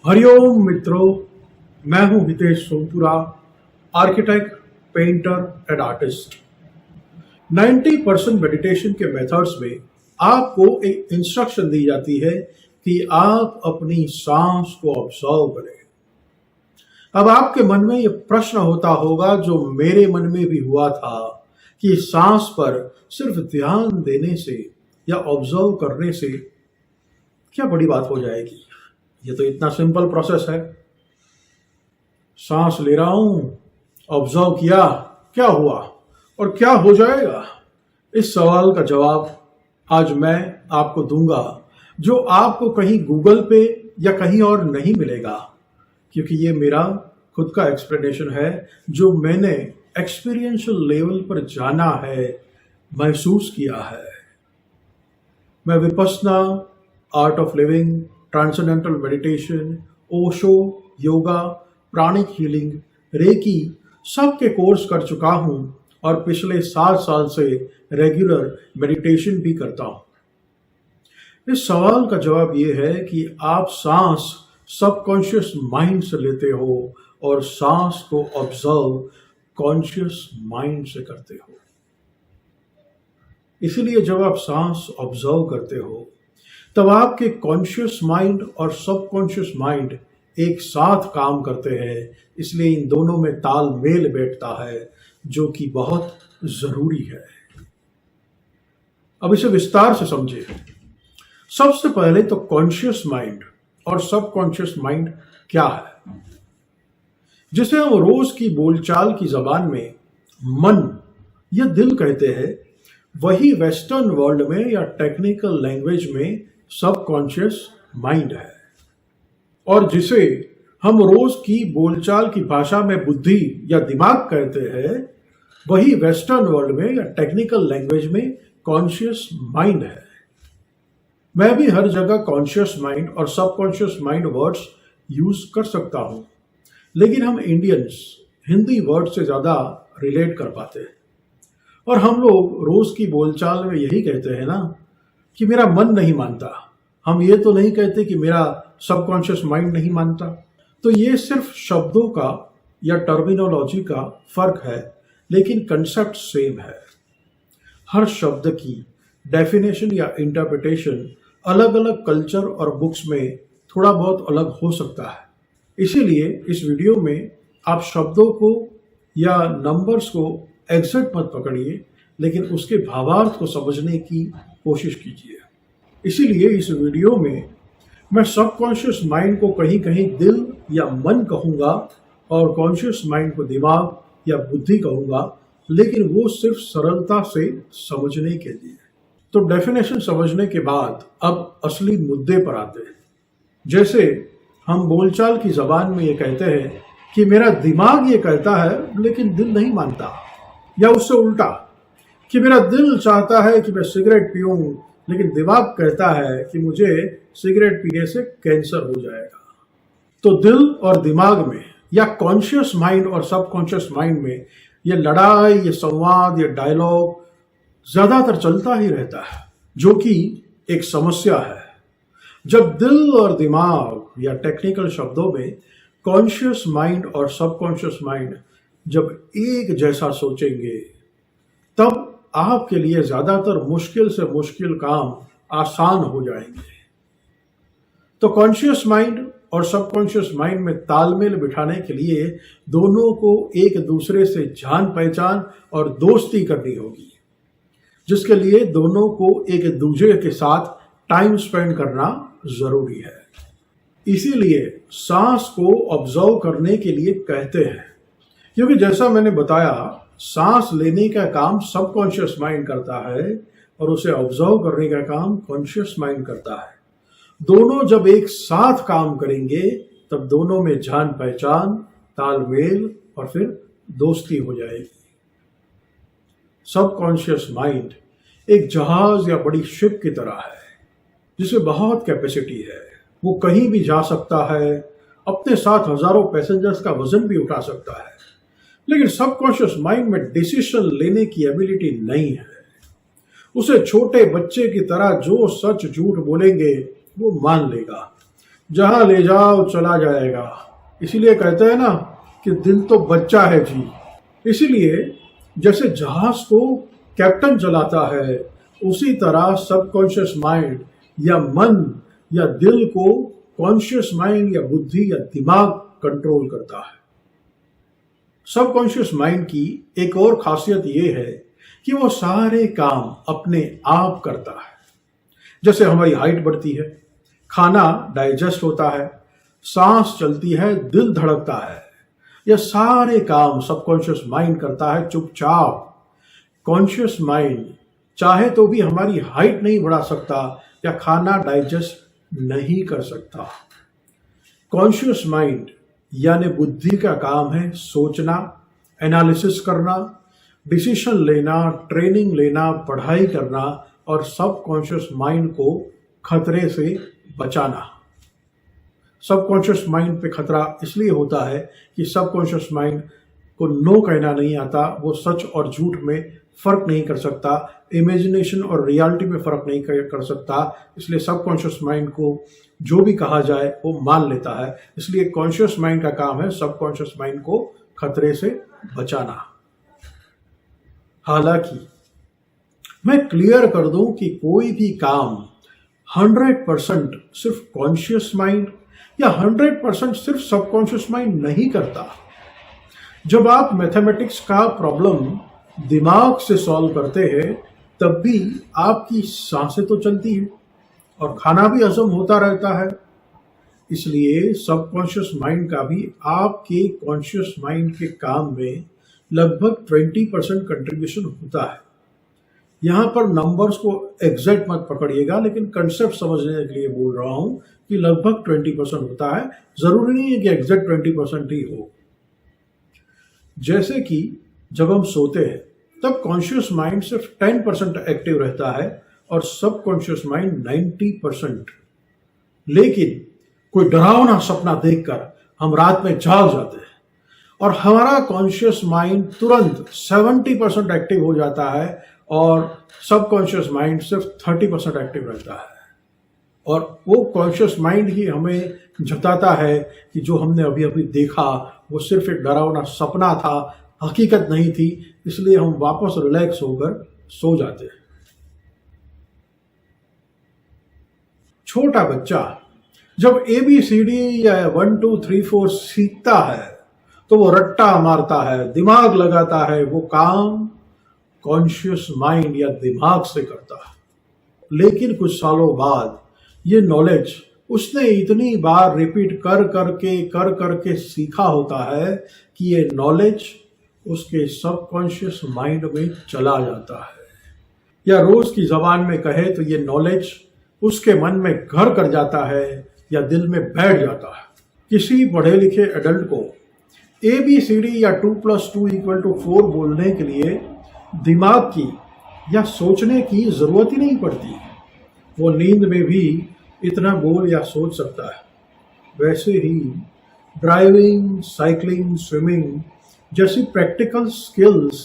हरिओम मित्रों, मैं हूं Hitesh Sompura, architect, painter and artist. 90% meditation के मेथड्स में आपको एक इंस्ट्रक्शन दी जाती है कि आप अपनी सांस को ऑब्जर्व करें। अब आपके मन में यह प्रश्न होता होगा, जो मेरे मन में भी हुआ था, कि सांस पर सिर्फ ध्यान देने से या ऑब्जर्व करने से क्या बड़ी बात हो जाएगी। ये तो इतना सिंपल प्रोसेस है। सांस ले रहा हूं, ऑब्जर्व किया, क्या हुआ और क्या हो जाएगा? इस सवाल का जवाब आज मैं आपको दूंगा, जो आपको कहीं गूगल पे या कहीं और नहीं मिलेगा, क्योंकि ये मेरा खुद का एक्सप्लेनेशन है, जो मैंने एक्सपीरियंशियल लेवल पर जाना है, महसूस किया है। मैं Vipassana, art of living, transcendental meditation, Osho, yoga, pranic healing, reiki सब के कोर्स कर चुका हूं और पिछले 7 साल से रेगुलर मेडिटेशन भी करता हूं। इस सवाल का जवाब यह है कि आप सांस सबकॉन्शियस माइंड से लेते हो और सांस को ऑब्जर्व कॉन्शियस माइंड से करते हो। इसीलिए जब आप सांस ऑब्जर्व करते हो तब आपके कॉन्शियस माइंड और सबकॉन्शियस माइंड एक साथ काम करते हैं, इसलिए इन दोनों में तालमेल बैठता है, जो कि बहुत जरूरी है। अब इसे विस्तार से समझिए। सबसे पहले तो कॉन्शियस माइंड और सबकॉन्शियस माइंड क्या है, जिसे हम रोज की बोलचाल की जबान में मन या दिल कहते हैं, वही वेस्टर्न वर्ल्ड में या टेक्निकल लैंग्वेज में सबकॉन्शियस माइंड है। और जिसे हम रोज की बोलचाल की भाषा में बुद्धि या दिमाग कहते हैं, वही वेस्टर्न वर्ल्ड में या टेक्निकल लैंग्वेज में कॉन्शियस माइंड है। मैं भी हर जगह कॉन्शियस माइंड और सबकॉन्शियस माइंड वर्ड्स यूज कर सकता हूं, लेकिन हम इंडियंस हिंदी वर्ड से ज्यादा रिलेट कर पाते हैं। और हम लोग रोज की बोलचाल में यही कहते हैं ना, कि मेरा मन नहीं मानता। हम ये तो नहीं कहते कि मेरा सबकॉन्शियस माइंड नहीं मानता। तो ये सिर्फ शब्दों का या टर्मिनोलॉजी का फर्क है, लेकिन कंसेप्ट सेम है। हर शब्द की डेफिनेशन या इंटरप्रिटेशन अलग अलग कल्चर और बुक्स में थोड़ा बहुत अलग हो सकता है। इसीलिए इस वीडियो में आप शब्दों को या नंबर्स को एग्जैक्ट मत पकड़िए, लेकिन उसके भावार्थ को समझने की कोशिश कीजिए। इसीलिए इस वीडियो में मैं सबकॉन्शियस माइंड को कहीं कहीं दिल या मन कहूंगा और कॉन्शियस माइंड को दिमाग या बुद्धि कहूंगा, लेकिन वो सिर्फ सरलता से समझने के लिए। तो डेफिनेशन समझने के बाद अब असली मुद्दे पर आते हैं। जैसे हम बोलचाल की जबान में ये कहते हैं कि मेरा दिमाग ये कहता है लेकिन दिल नहीं मानता, या उससे उल्टा कि मेरा दिल चाहता है कि मैं सिगरेट पीऊं, लेकिन दिमाग कहता है कि मुझे सिगरेट पीने से कैंसर हो जाएगा। तो दिल और दिमाग में या कॉन्शियस माइंड और सबकॉन्शियस माइंड में ये लड़ाई, ये संवाद, ये डायलॉग ज्यादातर चलता ही रहता है, जो कि एक समस्या है। जब दिल और दिमाग या टेक्निकल शब्दों में कॉन्शियस माइंड और सबकॉन्शियस माइंड जब एक जैसा सोचेंगे, तब आपके लिए ज्यादातर मुश्किल से मुश्किल काम आसान हो जाएंगे। तो कॉन्शियस माइंड और सबकॉन्शियस माइंड में तालमेल बिठाने के लिए दोनों को एक दूसरे से जान पहचान और दोस्ती करनी होगी, जिसके लिए दोनों को एक दूसरे के साथ टाइम स्पेंड करना जरूरी है। इसीलिए सांस को ऑब्जर्व करने के लिए कहते हैं, क्योंकि जैसा मैंने बताया, सांस लेने का काम सबकॉन्शियस माइंड करता है और उसे ऑब्जर्व करने का काम कॉन्शियस माइंड करता है। दोनों जब एक साथ काम करेंगे, तब दोनों में जान पहचान, तालमेल और फिर दोस्ती हो जाएगी। सबकॉन्शियस माइंड एक जहाज या बड़ी शिप की तरह है, जिसमें बहुत कैपेसिटी है। वो कहीं भी जा सकता है, अपने साथ हजारों पैसेंजर्स का वजन भी उठा सकता है, लेकिन सबकॉन्शियस माइंड में डिसीजन लेने की एबिलिटी नहीं है। उसे छोटे बच्चे की तरह जो सच झूठ बोलेंगे वो मान लेगा। जहां ले जाओ चला जाएगा। इसीलिए कहते हैं ना कि दिल तो बच्चा है जी। इसीलिए जैसे जहाज को कैप्टन चलाता है, उसी तरह सबकॉन्शियस माइंड या मन या दिल को कॉन्शियस माइंड या बुद्धि या दिमाग कंट्रोल करता है। सबकॉन्शियस माइंड की एक और खासियत यह है कि वो सारे काम अपने आप करता है। जैसे हमारी हाइट बढ़ती है, खाना डाइजेस्ट होता है, सांस चलती है, दिल धड़कता है, ये सारे काम सबकॉन्शियस माइंड करता है चुपचाप। कॉन्शियस माइंड चाहे तो भी हमारी हाइट नहीं बढ़ा सकता या खाना डाइजेस्ट नहीं कर सकता। कॉन्शियस माइंड यानी बुद्धि का काम है सोचना, एनालिसिस करना, डिसीजन लेना, ट्रेनिंग लेना, पढ़ाई करना और सबकॉन्शियस माइंड को खतरे से बचाना। सबकॉन्शियस माइंड पे खतरा इसलिए होता है कि सबकॉन्शियस माइंड को नो कहना नहीं आता, वो सच और झूठ में फर्क नहीं कर सकता, इमेजिनेशन और रियलिटी में फर्क नहीं कर सकता। इसलिए सबकॉन्शियस माइंड को जो भी कहा जाए वो मान लेता है। इसलिए कॉन्शियस माइंड का काम है सबकॉन्शियस माइंड को खतरे से बचाना। हालांकि मैं क्लियर कर दूं कि कोई भी काम 100% सिर्फ कॉन्शियस माइंड या 100% सिर्फ सबकॉन्शियस माइंड नहीं करता। जब आप मैथमेटिक्स का प्रॉब्लम दिमाग से सॉल्व करते हैं, तब भी आपकी सांसें तो चलती हैं और खाना भी हजम होता रहता है। इसलिए सबकॉन्शियस माइंड का भी आपके कॉन्शियस माइंड के काम में लगभग 20% कंट्रीब्यूशन होता है। यहाँ पर नंबर्स को एग्जैक्ट मत पकड़िएगा, लेकिन कंसेप्ट समझने के लिए बोल रहा हूँ कि लगभग 20% होता है। जरूरी नहीं है कि एग्जैक्ट 20% ही हो। जैसे कि जब हम सोते हैं तब कॉन्शियस माइंड सिर्फ 10% एक्टिव रहता है और सबकॉन्शियस माइंड 90%। लेकिन कोई डरावना सपना देखकर हम रात में जाग जाते हैं और हमारा कॉन्शियस माइंड तुरंत 70% एक्टिव हो जाता है और सबकॉन्शियस माइंड सिर्फ 30% एक्टिव रहता है। और वो कॉन्शियस माइंड ही हमें जताता है कि जो हमने अभी अभी देखा वो सिर्फ एक डरावना सपना था, हकीकत नहीं थी। इसलिए हम वापस रिलैक्स होकर सो जाते हैं। छोटा बच्चा जब ABCD या 1 2 3 4 सीखता है तो वो रट्टा मारता है, दिमाग लगाता है, वो काम कॉन्शियस माइंड या दिमाग से करता है। लेकिन कुछ सालों बाद ये नॉलेज उसने इतनी बार रिपीट कर करके सीखा होता है कि ये नॉलेज उसके सबकॉन्शियस माइंड में चला जाता है, या रोज की जबान में कहे तो ये नॉलेज उसके मन में घर कर जाता है या दिल में बैठ जाता है। किसी पढ़े लिखे एडल्ट को ABCD या 2 + 2 = 4 बोलने के लिए दिमाग की या सोचने की जरूरत ही नहीं पड़ती। वो नींद में भी इतना बोल या सोच सकता है। वैसे ही ड्राइविंग, साइकिलिंग, स्विमिंग जैसी प्रैक्टिकल स्किल्स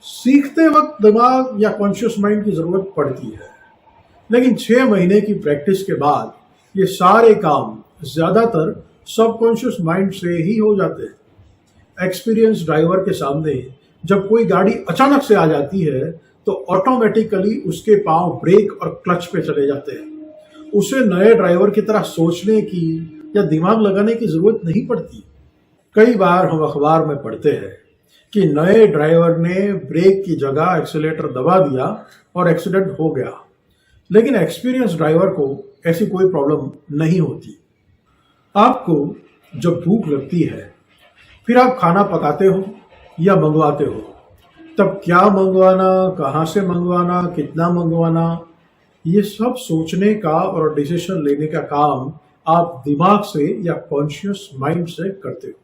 सीखते वक्त दिमाग या कॉन्शियस माइंड की जरूरत पड़ती है। लेकिन 6 महीने की प्रैक्टिस के बाद ये सारे काम ज्यादातर सबकॉन्शियस माइंड से ही हो जाते हैं। एक्सपीरियंस ड्राइवर के सामने जब कोई गाड़ी अचानक से आ जाती है तो ऑटोमेटिकली उसके पांव ब्रेक और क्लच पे चले जाते हैं। उसे नए ड्राइवर की तरह सोचने की या दिमाग लगाने की जरूरत नहीं पड़ती। कई बार हम अखबार में पढ़ते हैं कि नए ड्राइवर ने ब्रेक की जगह एक्सीलेटर दबा दिया और एक्सीडेंट हो गया। लेकिन एक्सपीरियंस ड्राइवर को ऐसी कोई प्रॉब्लम नहीं होती। आपको जब भूख लगती है, फिर आप खाना पकाते हो या मंगवाते हो, तब क्या मंगवाना, कहाँ से मंगवाना, कितना मंगवाना, ये सब सोचने का और डिसीजन लेने का काम आप दिमाग से या कॉन्शियस माइंड से करते हो।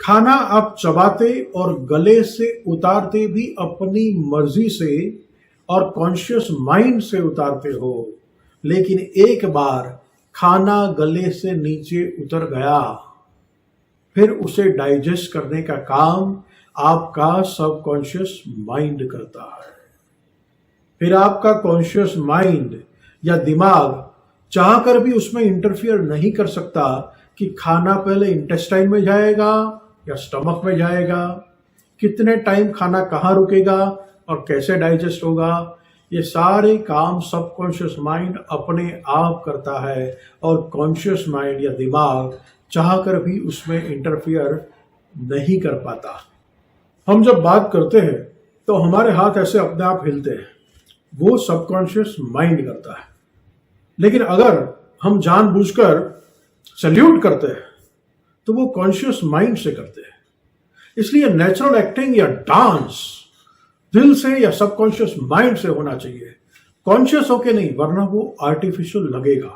खाना आप चबाते और गले से उतारते भी अपनी मर्जी से और कॉन्शियस माइंड से उतारते हो। लेकिन एक बार खाना गले से नीचे उतर गया, फिर उसे डाइजेस्ट करने का काम आपका सबकॉन्शियस माइंड करता है। फिर आपका कॉन्शियस माइंड या दिमाग चाह कर भी उसमें इंटरफियर नहीं कर सकता कि खाना पहले इंटेस्टाइन में जाएगा या स्टमक में जाएगा, कितने टाइम खाना कहाँ रुकेगा और कैसे डाइजेस्ट होगा। ये सारे काम सबकॉन्शियस माइंड अपने आप करता है और कॉन्शियस माइंड या दिमाग चाह कर भी उसमें इंटरफियर नहीं कर पाता। हम जब बात करते हैं तो हमारे हाथ ऐसे अपने आप हिलते हैं, वो सबकॉन्शियस माइंड करता है। लेकिन अगर हम जानबूझकर सैल्यूट करते हैं तो वो कॉन्शियस माइंड से करते हैं। इसलिए नेचुरल एक्टिंग या डांस दिल से या सबकॉन्शियस माइंड से होना चाहिए, कॉन्शियस होके नहीं, वरना वो आर्टिफिशियल लगेगा।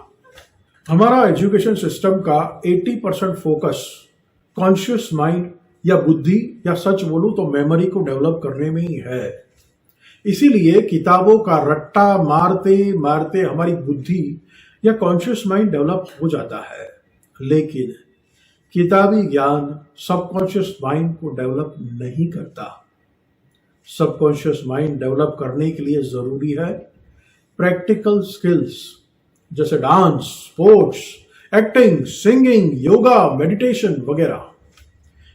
हमारा एजुकेशन सिस्टम का 80% फोकस कॉन्शियस माइंड या बुद्धि या सच बोलूं तो मेमोरी को डेवलप करने में ही है। इसीलिए किताबों का रट्टा मारते मारते हमारी बुद्धि या कॉन्शियस माइंड डेवलप हो जाता है, लेकिन किताबी ज्ञान सबकॉन्शियस माइंड को डेवलप नहीं करता। सबकॉन्शियस माइंड डेवलप करने के लिए जरूरी है प्रैक्टिकल स्किल्स जैसे dance, sports, acting, singing, yoga, meditation वगैरह।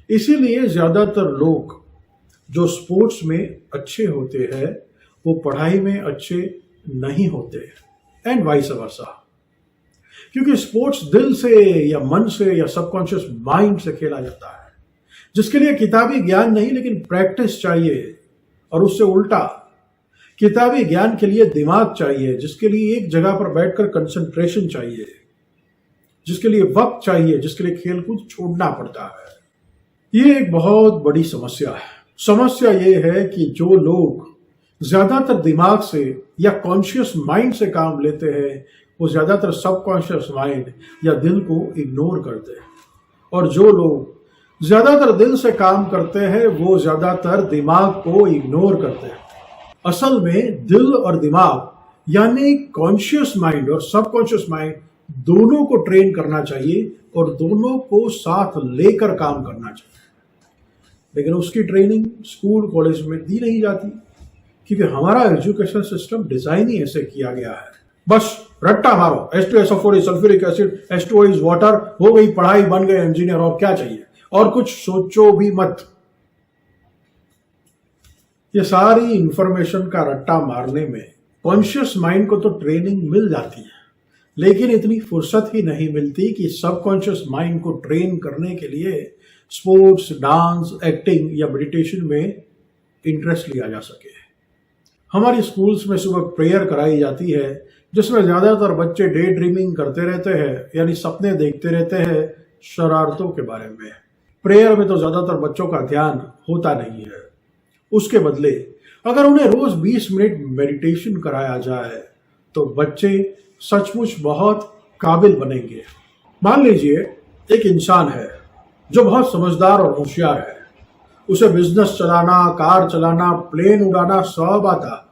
इसीलिए ज्यादातर लोग जो स्पोर्ट्स में अच्छे होते हैं वो पढ़ाई में अच्छे नहीं होते, एंड वाइस वर्सा। क्योंकि स्पोर्ट्स दिल से या मन से या सबकॉन्शियस माइंड से खेला जाता है, जिसके लिए किताबी ज्ञान नहीं लेकिन प्रैक्टिस चाहिए। और उससे उल्टा किताबी ज्ञान के लिए दिमाग चाहिए, जिसके लिए एक जगह पर बैठकर कंसंट्रेशन चाहिए, जिसके लिए वक्त चाहिए, जिसके लिए खेलकूद छोड़ना पड़ता है। ये एक बहुत बड़ी समस्या है। समस्या ये है कि जो लोग ज्यादातर दिमाग से या कॉन्शियस माइंड से काम लेते हैं वो ज्यादातर सबकॉन्शियस माइंड या दिल को इग्नोर करते हैं, और जो लोग ज्यादातर दिल से काम करते हैं वो ज्यादातर दिमाग को इग्नोर करते हैं। असल में दिल और दिमाग यानी कॉन्शियस माइंड और सबकॉन्शियस माइंड दोनों को ट्रेन करना चाहिए और दोनों को साथ लेकर काम करना चाहिए। लेकिन उसकी ट्रेनिंग स्कूल कॉलेज में दी नहीं जाती, क्योंकि हमारा एजुकेशन सिस्टम डिजाइन ही ऐसे किया गया है। बस रट्टा मारो, H2SO4 is sulphuric acid, H2O is water, हो गई पढ़ाई, बन गए इंजीनियर, और क्या चाहिए, और कुछ सोचो भी मत। ये सारी इंफॉर्मेशन का रट्टा मारने में कॉन्शियस माइंड को तो ट्रेनिंग मिल जाती है, लेकिन इतनी फुर्सत ही नहीं मिलती कि सबकॉन्शियस माइंड को ट्रेन करने के लिए स्पोर्ट्स, डांस, एक्टिंग या मेडिटेशन में इंटरेस्ट लिया जा सके। हमारी स्कूल्स में सुबह प्रेयर कराई जाती है, जिसमें ज्यादातर बच्चे डे ड्रीमिंग करते रहते हैं, यानी सपने देखते रहते हैं शरारतों के बारे में। प्रेयर में तो ज्यादातर बच्चों का ध्यान होता नहीं है। उसके बदले अगर उन्हें रोज 20 मिनट मेडिटेशन कराया जाए तो बच्चे सचमुच बहुत काबिल बनेंगे। मान लीजिए एक इंसान है जो बहुत समझदार और होशियार है, उसे बिजनेस चलाना, कार चलाना, प्लेन उड़ाना सब आता,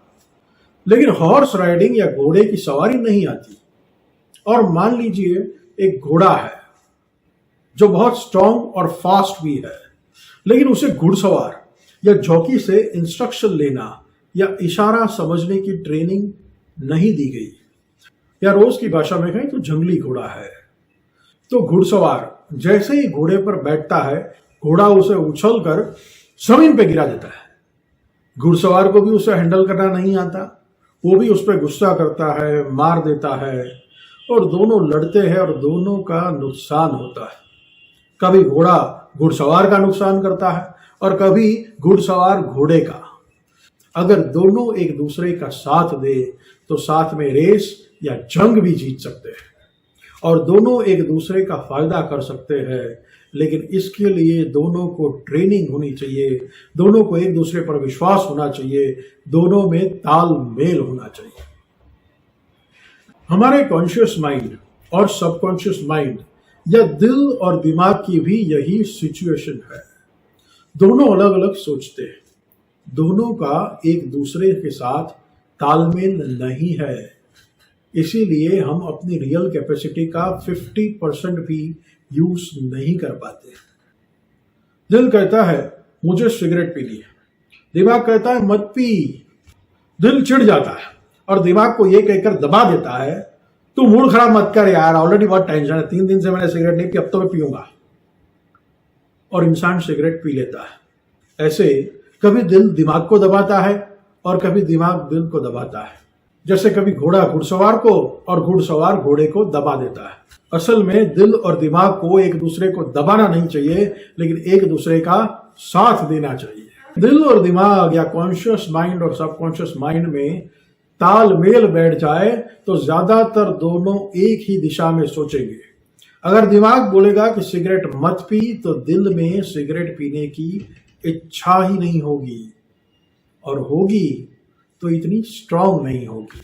लेकिन हॉर्स राइडिंग या घोड़े की सवारी नहीं आती। और मान लीजिए एक घोड़ा है जो बहुत स्ट्रांग और फास्ट भी है, लेकिन उसे घुड़सवार या जॉकी से इंस्ट्रक्शन लेना या इशारा समझने की ट्रेनिंग नहीं दी गई। या रोज की भाषा में कहें तो जंगली घोड़ा है। तो घुड़सवार जैसे ही घोड़े पर बैठता है, घोड़ा उसे उछलकर जमीन पे गिरा देता है। घुड़सवार को भी उसे हैंडल करना नहीं आता, वो भी उस पर गुस्सा करता है, मार देता है, और दोनों लड़ते हैं और दोनों का नुकसान होता है। कभी घोड़ा घुड़सवार का नुकसान करता है और कभी घुड़सवार घोड़े का। अगर दोनों एक दूसरे का साथ दे तो साथ में रेस या जंग भी जीत सकते हैं और दोनों एक दूसरे का फायदा कर सकते हैं। लेकिन इसके लिए दोनों को ट्रेनिंग होनी चाहिए, दोनों को एक दूसरे पर विश्वास होना चाहिए, दोनों में तालमेल होना चाहिए। हमारे कॉन्शियस माइंड और सबकॉन्शियस माइंड या दिल और दिमाग की भी यही सिचुएशन है। दोनों अलग अलग सोचते हैं, दोनों का एक दूसरे के साथ तालमेल नहीं है। इसीलिए हम अपनी रियल कैपेसिटी का 50% भी यूज नहीं कर पाते। दिल कहता है मुझे सिगरेट पीनी है, दिमाग कहता है मत पी। दिल चिढ़ जाता है और दिमाग को यह कहकर दबा देता है तू मूड खराब मत कर यार, ऑलरेडी बहुत टेंशन है, 3 दिन से मैंने सिगरेट नहीं पी, अब तो मैं पीऊंगा, और इंसान सिगरेट पी लेता है। ऐसे कभी दिल दिमाग को दबाता है और कभी दिमाग दिल को दबाता है। जैसे कभी घोड़ा घुड़सवार को और घुड़सवार घोड़े को दबा देता है। असल में दिल और दिमाग को एक दूसरे को दबाना नहीं चाहिए, लेकिन एक दूसरे का साथ देना चाहिए। दिल और दिमाग या कॉन्शियस माइंड और सबकॉन्शियस माइंड में तालमेल बैठ जाए तो ज्यादातर दोनों एक ही दिशा में सोचेंगे। अगर दिमाग बोलेगा कि सिगरेट मत पी, तो दिल में सिगरेट पीने की इच्छा ही नहीं होगी, और होगी तो इतनी स्ट्रांग नहीं होगी।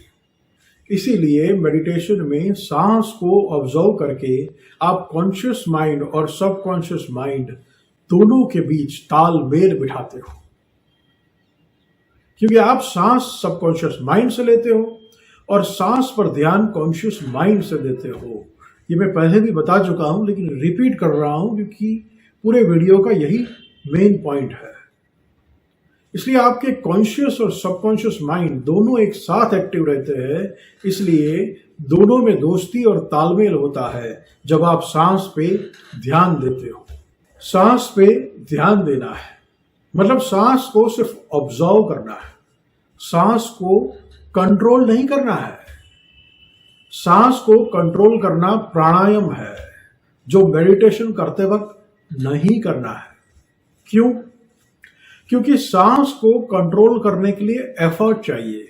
इसीलिए मेडिटेशन में सांस को ऑब्जर्व करके आप कॉन्शियस माइंड और सबकॉन्शियस माइंड दोनों के बीच तालमेल बिठाते हो, क्योंकि आप सांस सबकॉन्शियस माइंड से लेते हो और सांस पर ध्यान कॉन्शियस माइंड से देते हो। ये मैं पहले भी बता चुका हूं, लेकिन रिपीट कर रहा हूं क्योंकि पूरे वीडियो का यही मेन पॉइंट है। इसलिए आपके कॉन्शियस और सबकॉन्शियस माइंड दोनों एक साथ एक्टिव रहते हैं, इसलिए दोनों में दोस्ती और तालमेल होता है जब आप सांस पे ध्यान देते हो। सांस पे ध्यान देना है मतलब सांस को सिर्फ ऑब्जर्व करना है, सांस को कंट्रोल नहीं करना है। सांस को कंट्रोल करना प्राणायाम है, जो मेडिटेशन करते वक्त नहीं करना है। क्यों? क्योंकि सांस को कंट्रोल करने के लिए एफर्ट चाहिए,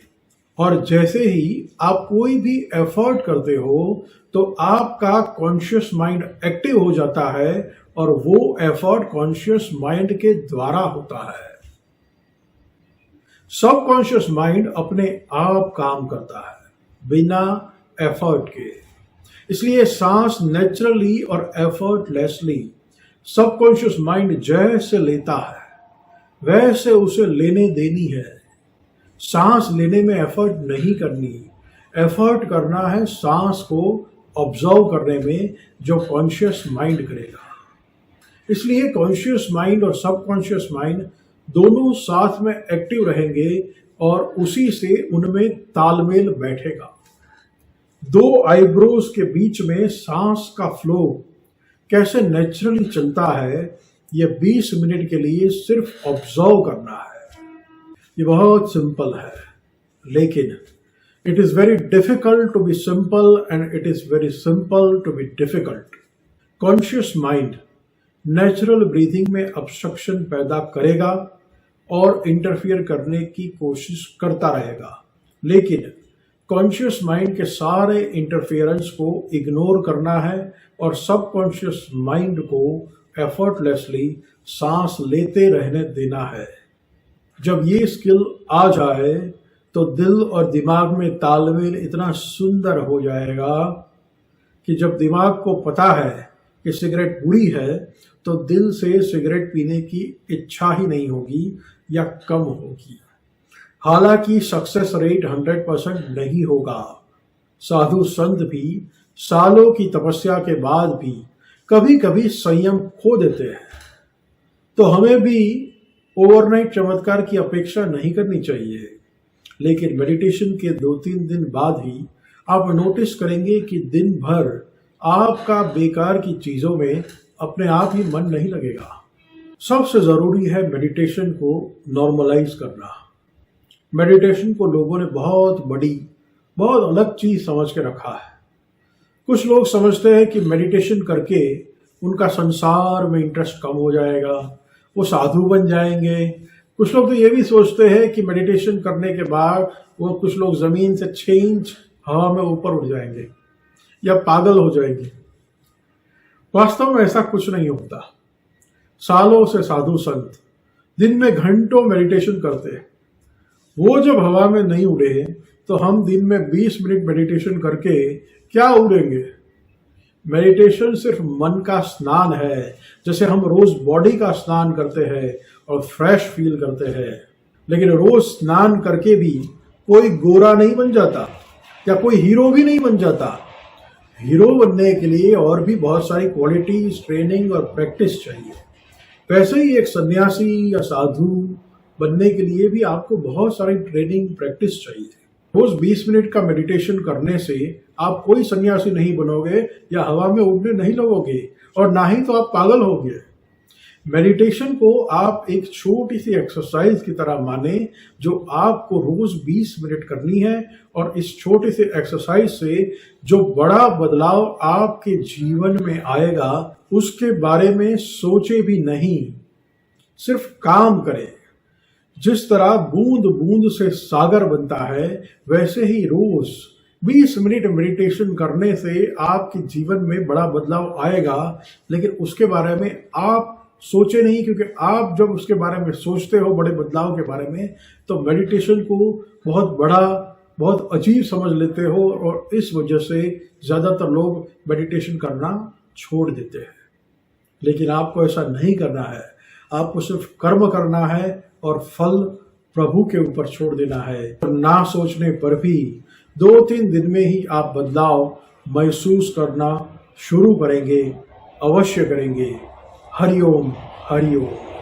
और जैसे ही आप कोई भी एफर्ट करते हो तो आपका कॉन्शियस माइंड एक्टिव हो जाता है, और वो एफर्ट कॉन्शियस माइंड के द्वारा होता है। सबकॉन्शियस माइंड अपने आप काम करता है बिना एफर्ट के। इसलिए सांस नेचुरली और एफर्टलेसली सबकॉन्शियस माइंड जैसे लेता है वैसे उसे लेने देनी है। सांस लेने में एफर्ट नहीं करनी, एफर्ट करना है सांस को ऑब्जर्व करने में, जो कॉन्शियस माइंड करेगा। इसलिए कॉन्शियस माइंड और सबकॉन्शियस माइंड दोनों साथ में एक्टिव रहेंगे और उसी से उनमें तालमेल बैठेगा। दो आईब्रोज के बीच में सांस का फ्लो कैसे नेचुरली चलता है, यह 20 मिनट के लिए सिर्फ ऑब्जर्व करना है। ये बहुत सिंपल है, लेकिन it is very difficult to be simple and it is very simple to be difficult. Conscious mind natural breathing में ऑब्स्ट्रक्शन पैदा करेगा और इंटरफियर करने की कोशिश करता रहेगा, लेकिन कॉन्शियस माइंड के सारे इंटरफेरेंस को इग्नोर करना है और सबकॉन्शियस माइंड को एफर्टलेसली सांस लेते रहने देना है। जब ये स्किल आ जाए तो दिल और दिमाग में तालमेल इतना सुंदर हो जाएगा कि जब दिमाग को पता है कि सिगरेट बुरी है तो दिल से सिगरेट पीने की इच्छा ही नहीं होगी या कम होगी। हालांकि सक्सेस रेट 100% नहीं होगा। साधु संत भी सालों की तपस्या के बाद भी कभी कभी संयम खो देते हैं, तो हमें भी ओवरनाइट चमत्कार की अपेक्षा नहीं करनी चाहिए। लेकिन मेडिटेशन के 2-3 दिन बाद ही आप नोटिस करेंगे कि दिन भर आपका बेकार की चीजों में अपने आप ही मन नहीं लगेगा। सबसे जरूरी है मेडिटेशन को नॉर्मलाइज करना। मेडिटेशन को लोगों ने बहुत बड़ी, बहुत अलग चीज समझ के रखा है। कुछ लोग समझते हैं कि मेडिटेशन करके उनका संसार में इंटरेस्ट कम हो जाएगा, वो साधु बन जाएंगे। कुछ लोग तो ये भी सोचते हैं कि मेडिटेशन करने के बाद वो कुछ लोग जमीन से 6 इंच हवा में ऊपर उड़ जाएंगे या पागल हो जाएंगे। वास्तव में ऐसा कुछ नहीं होता। सालों से साधु संत दिन में घंटों मेडिटेशन करते हैं। वो जब हवा में नहीं उड़े तो हम दिन में 20 मिनट मेडिटेशन करके क्या उड़ेंगे। मेडिटेशन सिर्फ मन का स्नान है, जैसे हम रोज बॉडी का स्नान करते हैं और फ्रेश फील करते हैं। लेकिन रोज स्नान करके भी कोई गोरा नहीं बन जाता या कोई हीरो भी नहीं बन जाता। हीरो बनने के लिए और भी बहुत सारी क्वालिटीज, ट्रेनिंग और प्रैक्टिस चाहिए। वैसे ही एक सन्यासी या साधु बनने के लिए भी आपको बहुत सारी ट्रेनिंग, प्रैक्टिस चाहिए। रोज 20 मिनट का मेडिटेशन करने से आप कोई सन्यासी नहीं बनोगे या हवा में उड़ने नहीं लगोगे, और ना ही तो आप पागल होगे। मेडिटेशन को आप एक छोटी सी एक्सरसाइज की तरह माने जो आपको रोज 20 मिनट करनी है, और इस छोटे से एक्सरसाइज से जो बड़ा बदलाव आपके जीवन में आएगा उसके बारे में सोचे भी नहीं, सिर्फ काम करें। जिस तरह बूंद बूंद से सागर बनता है, वैसे ही रोज 20 मिनट मेडिटेशन करने से आपके जीवन में बड़ा बदलाव आएगा, लेकिन उसके बारे में आप सोचे नहीं, क्योंकि आप जब उसके बारे में सोचते हो बड़े बदलाव के बारे में, तो मेडिटेशन को बहुत बड़ा, बहुत अजीब समझ लेते हो, और इस वजह से ज़्यादातर लोग मेडिटेशन करना छोड़ देते हैं। लेकिन आपको ऐसा नहीं करना है, आपको सिर्फ कर्म करना है और फल प्रभु के ऊपर छोड़ देना है। और ना सोचने पर भी 2-3 दिन में ही आप बदलाव महसूस करना शुरू करेंगे, अवश्य करेंगे। हरिओम हरिओम।